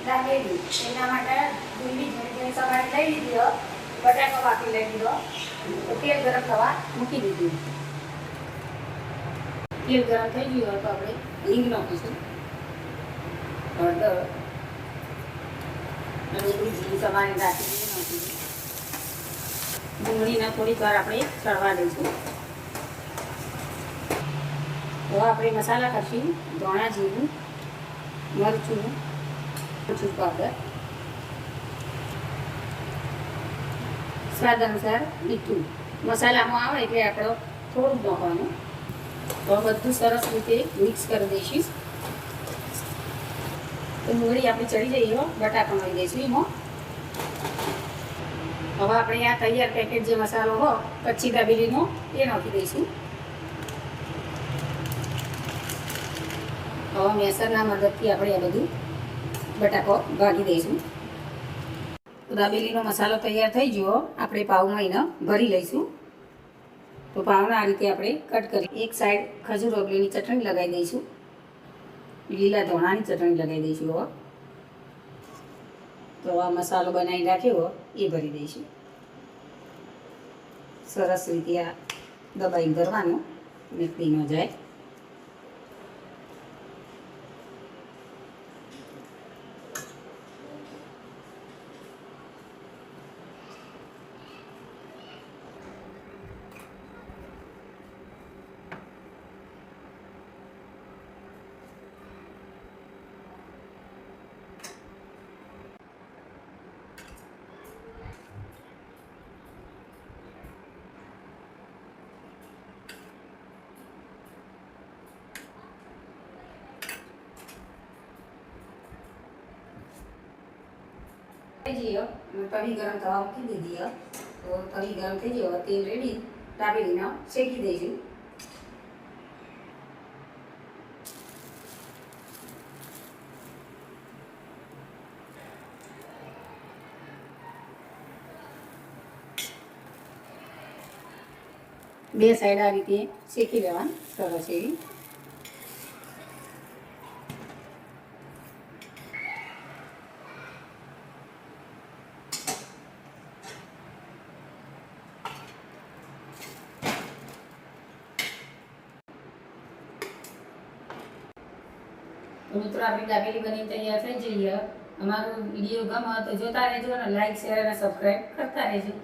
દાબેલી એના માટે ડુંગળી ઝીણી સવારી લઈ લીધી, બટાકો બાફી લઈ લીધો, તેલ ગરમ થવા મૂકી દીધું. તેલ ગરમ થઈ ગયું તો આપણે હિંગ નાખીશું, હળદર, ડુંગળી ઝીણી સવારી રાખી નાખીશું. ડુંગળીને થોડીક વાર આપણે ચડવા દઈશું. તો આપણે મસાલા કરશું, ધાણા જીરું, મરચું, મરચું પાવડર, સ્વાદ અનુસાર મીઠું. મસાલામાં આવે એટલે આપણે થોડુંક નાખવાનું. તો બધું સરસ રીતે મિક્સ કરી દઈશું. તો ડુંગળી આપણી ચડી જઈએ, બટાકા મળી દઈશું એમાં. હવે આપણે આ તૈયાર પેકેટ જે મસાલો હોય કચ્છી દાબેલીનો એ નાખી દઈશું. હવે મેસરના મદદથી આપણે આ બધું બટાકો ભાગી દઈશું. દાબેલીનો મસાલો તૈયાર થઈ ગયો, આપણે પાવમાં એને ભરી લઈશું. તો પાવને આ રીતે આપણે કટ કરી એક સાઈડ ખજૂર ઓગળીની ચટણી લગાવી દઈશું, લીલા ધાણાની ચટણી લગાવી દઈશું. હવે તો આ મસાલો બનાવી રાખ્યો એ ભરી દઈશું. સરસ રીતે આ દબાઈ કરવાનું, નીકળી ન જાય. તવી ગરમ થવા મૂકી દીધી. તો તવી ગરમ થઈ ગયો, તેલ રેડી, દાબેલીને શેકી દઈશું. બે સાઈડ આ રીતે શેકી લેવાનું સરસ એવી. મિત્રો આપણી દાબેલી બની તૈયાર થઈ જઈએ. અમારો વિડીયો ગમે તો જોતા રહેજો અને લાઈક શેર અને સબસ્ક્રાઈબ કરતા રહેજો.